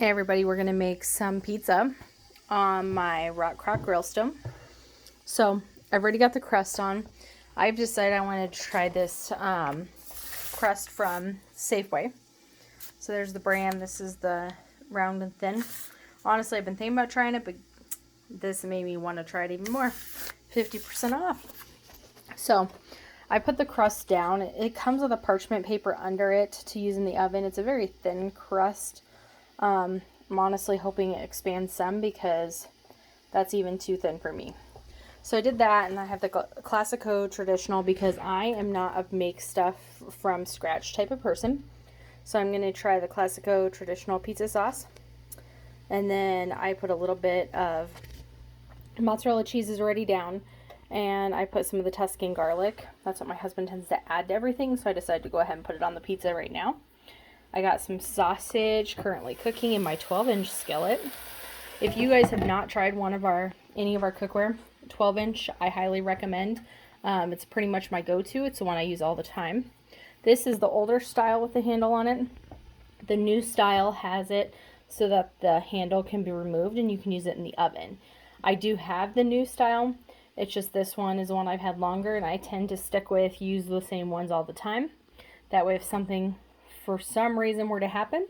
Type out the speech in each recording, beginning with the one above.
Hey everybody, we're gonna make some pizza on my Rockcrok grill stone. So I've already got the crust on. I've decided I wanted to try this crust from Safeway. So there's the brand. This is the round and thin. Honestly, I've been thinking about trying it, but this made me want to try it even more. 50% off. So I put the crust down. It comes with a parchment paper under it to use in the oven. It's a very thin crust. I'm honestly hoping it expands some because that's even too thin for me. So I did that, and I have the Classico traditional because I am not a make stuff from scratch type of person. So I'm going to try the Classico traditional pizza sauce. And then I put a little bit of mozzarella cheese is already down, and I put some of the Tuscan garlic. That's what my husband tends to add to everything, so I decided to go ahead and put it on the pizza right now. I got some sausage currently cooking in my 12-inch skillet. If you guys have not tried any of our cookware, 12-inch, I highly recommend. It's pretty much my go-to. It's the one I use all the time. This is the older style with the handle on it. The new style has it so that the handle can be removed and you can use it in the oven. I do have the new style. It's just this one is the one I've had longer, and I tend to use the same ones all the time. That way if something for some reason were to happen,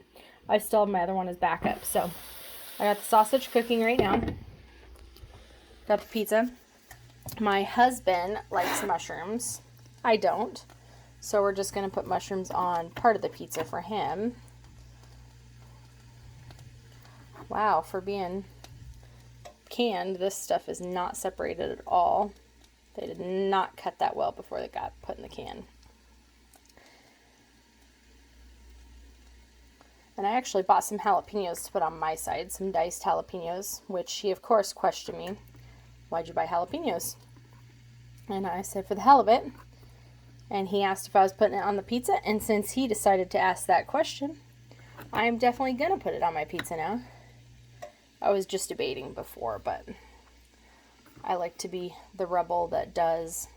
I still have my other one as backup. So I got the sausage cooking right now. Got the pizza. My husband likes mushrooms. I don't. So we're just going to put mushrooms on part of the pizza for him. Wow, for being canned, this stuff is not separated at all. They did not cut that well before they got put in the can. And I actually bought some jalapenos to put on my side, some diced jalapenos, which he of course questioned me, why'd you buy jalapenos? And I said for the hell of it. And he asked if I was putting it on the pizza, and since he decided to ask that question, I'm definitely gonna put it on my pizza now. I was just debating before, but I like to be the rebel that does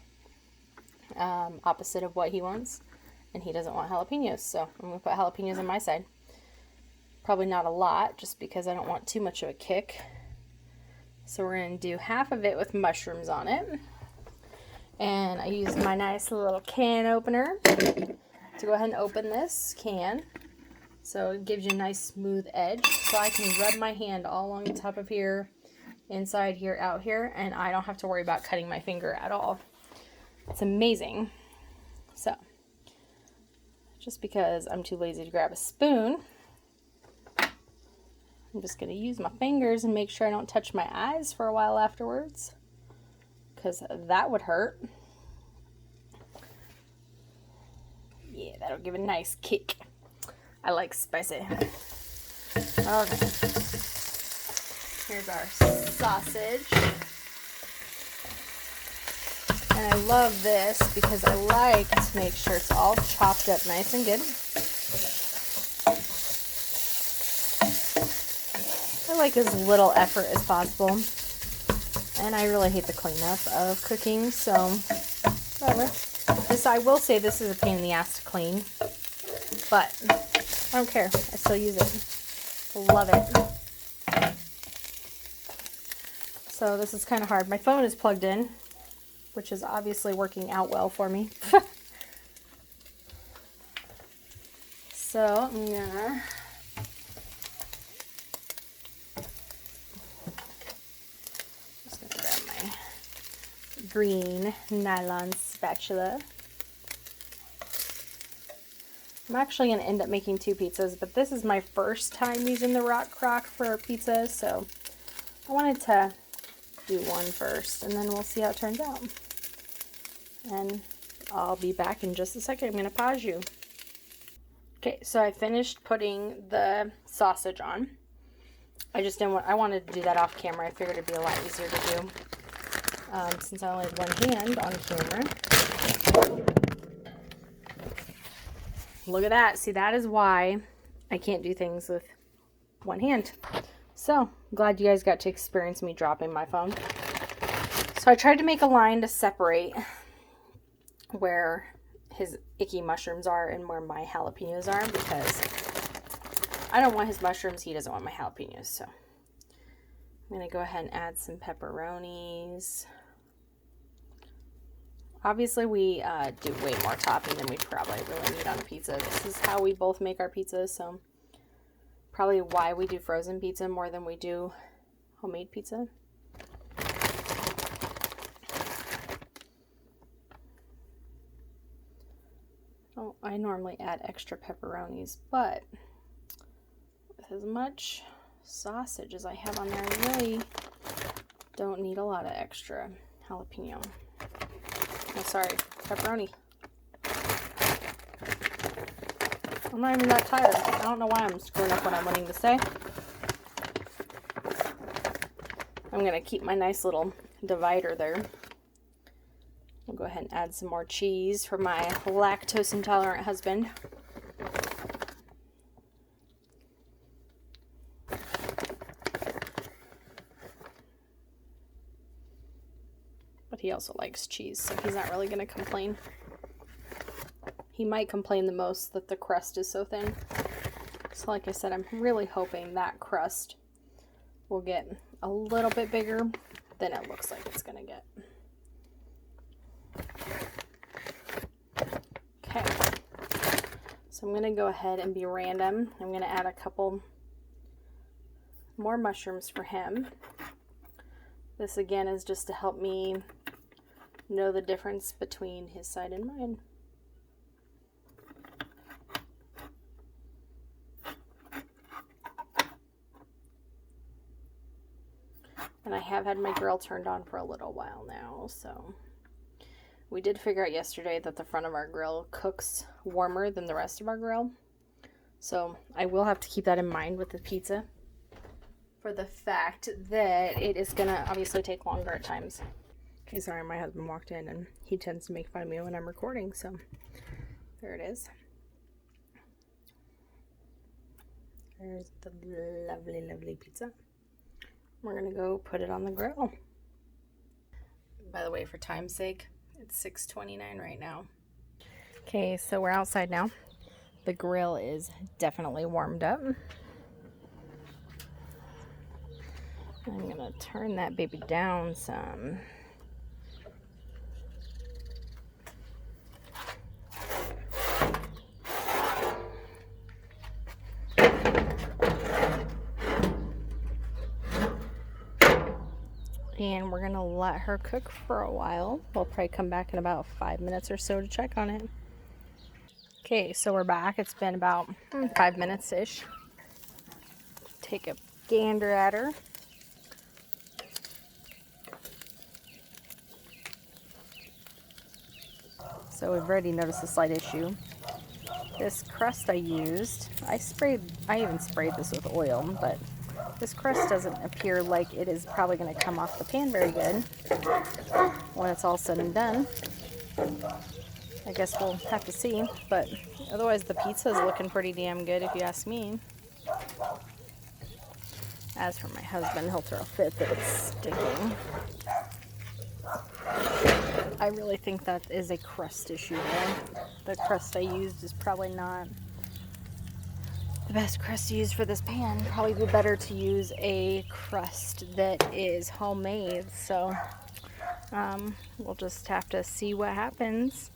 opposite of what he wants, and he doesn't want jalapenos, so I'm gonna put jalapenos on my side. Probably not a lot, just because I don't want too much of a kick. So we're going to do half of it with mushrooms on it. And I used my nice little can opener to go ahead and open this can. So it gives you a nice smooth edge. So I can rub my hand all along the top of here, inside here, out here, and I don't have to worry about cutting my finger at all. It's amazing. So, just because I'm too lazy to grab a spoon, I'm just going to use my fingers and make sure I don't touch my eyes for a while afterwards, because that would hurt. Yeah, that'll give a nice kick. I like spicy. Okay. Here's our sausage. And I love this because I like to make sure it's all chopped up nice and good. I like as little effort as possible, and I really hate the cleanup of cooking, so whatever. I will say this is a pain in the ass to clean, but I don't care. I still use it. Love it. So this is kind of hard. My phone is plugged in, which is obviously working out well for me. So I'm gonna grab my green nylon spatula. I'm actually going to end up making 2 pizzas, but this is my first time using the Rockcrok for pizza, so I wanted to do one first, and then we'll see how it turns out. And I'll be back in just a second. I'm going to pause you. Okay, so I finished putting the sausage on. I wanted to do that off camera. I figured it'd be a lot easier to do since I only have one hand on camera. Look at that. See, that is why I can't do things with one hand. So, I'm glad you guys got to experience me dropping my phone. So I tried to make a line to separate where his icky mushrooms are and where my jalapenos are, because I don't want his mushrooms. He doesn't want my jalapenos. So I'm going to go ahead and add some pepperonis. Obviously, we do way more topping than we probably really need on a pizza. This is how we both make our pizzas, so probably why we do frozen pizza more than we do homemade pizza. Oh, I normally add extra pepperonis, but with as much sausage as I have on there, I really don't need a lot of extra jalapeno. Oh, sorry, pepperoni. I'm not even that tired. I don't know why I'm screwing up what I'm wanting to say. I'm going to keep my nice little divider there. We'll go ahead and add some more cheese for my lactose intolerant husband. But he also likes cheese, so he's not really going to complain. He might complain the most that the crust is so thin. So like I said, I'm really hoping that crust will get a little bit bigger than it looks like it's going to get. Okay. So I'm going to go ahead and be random. I'm going to add a couple more mushrooms for him. This again is just to help me know the difference between his side and mine. And I have had my grill turned on for a little while now, so we did figure out yesterday that the front of our grill cooks warmer than the rest of our grill. So I will have to keep that in mind with the pizza, for the fact that it is going to obviously take longer at times. Okay, sorry, my husband walked in and he tends to make fun of me when I'm recording, so there it is. There's the lovely, lovely pizza. We're going to go put it on the grill. By the way, for time's sake, it's 6:29 right now. Okay, so we're outside now. The grill is definitely warmed up. I'm going to turn that baby down some. And we're going to let her cook for a while. We'll probably come back in about 5 minutes or so to check on it. Okay, so we're back. It's been about 5 minutes-ish. Take a gander at her. So we've already noticed a slight issue. This crust I used, I even sprayed this with oil, but this crust doesn't appear like it is probably going to come off the pan very good when it's all said and done. I guess we'll have to see, but otherwise the pizza is looking pretty damn good if you ask me. As for my husband, he'll throw a fit that it's sticking. I really think that is a crust issue though. The crust I used is probably not the best crust to use for this pan. Probably be better to use a crust that is homemade. So we'll just have to see what happens,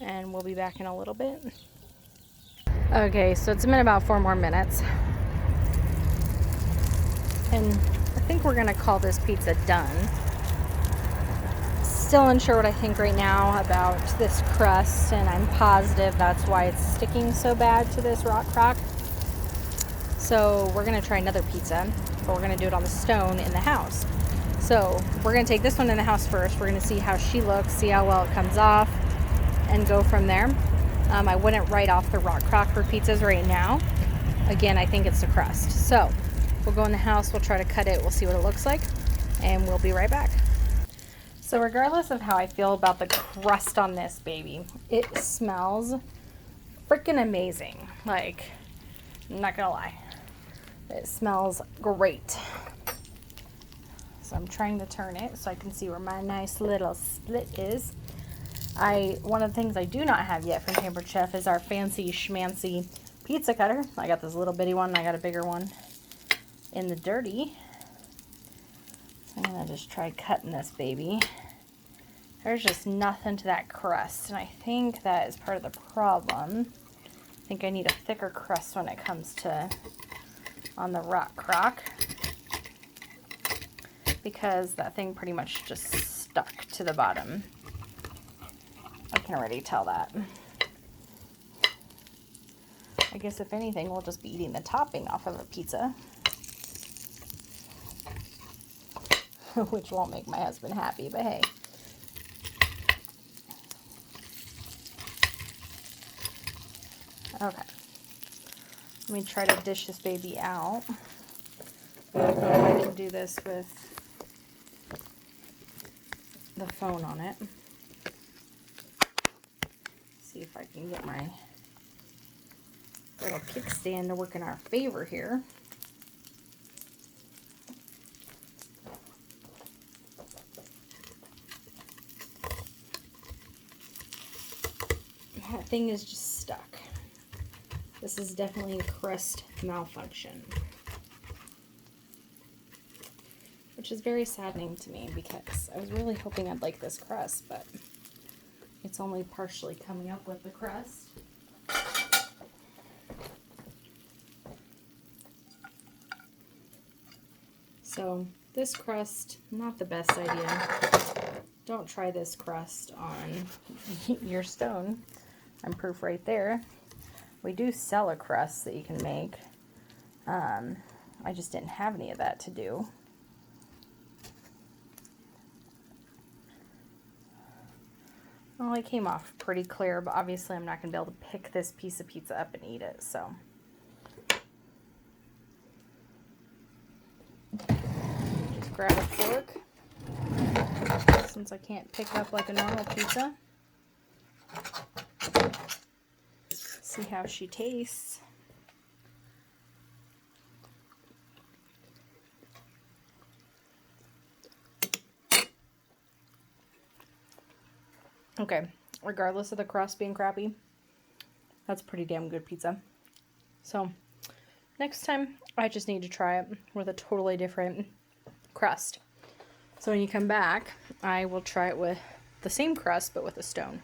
and we'll be back in a little bit. Okay, so it's been about 4 more minutes, and I think we're gonna call this pizza done. Still unsure what I think right now about this crust, and I'm positive that's why it's sticking so bad to this Rockcrok. So we're going to try another pizza, but we're going to do it on the stone in the house. So we're going to take this one in the house first. We're going to see how she looks, see how well it comes off, and go from there. I wouldn't write off the Rockcrok for pizzas right now. Again, I think it's the crust. So we'll go in the house, we'll try to cut it, we'll see what it looks like, and we'll be right back. So regardless of how I feel about the crust on this baby, it smells freaking amazing. Like, I'm not gonna lie. It smells great. So I'm trying to turn it so I can see where my nice little split is. One of the things I do not have yet from Pampered Chef is our fancy schmancy pizza cutter. I got this little bitty one, and I got a bigger one in the dirty. So I'm going to just try cutting this baby. There's just nothing to that crust, and I think that is part of the problem. I think I need a thicker crust when it comes to on the Rockcrok, because that thing pretty much just stuck to the bottom. I can already tell that. I guess if anything, we'll just be eating the topping off of a pizza, which won't make my husband happy, but hey. Okay, let me try to dish this baby out. I don't know if I can do this with the phone on it. See if I can get my little kickstand to work in our favor here. That thing is just stuck. This is definitely a crust malfunction, which is very saddening to me because I was really hoping I'd like this crust, but it's only partially coming up with the crust. So this crust, not the best idea. Don't try this crust on your stone. I'm proof right there. We do sell a crust that you can make. I just didn't have any of that to do. Well, it came off pretty clear, but obviously I'm not going to be able to pick this piece of pizza up and eat it, so. Just grab a fork, since I can't pick up like a normal pizza. See how she tastes. Okay, regardless of the crust being crappy, that's pretty damn good pizza. So, next time, I just need to try it with a totally different crust. So when you come back, I will try it with the same crust, but with a stone.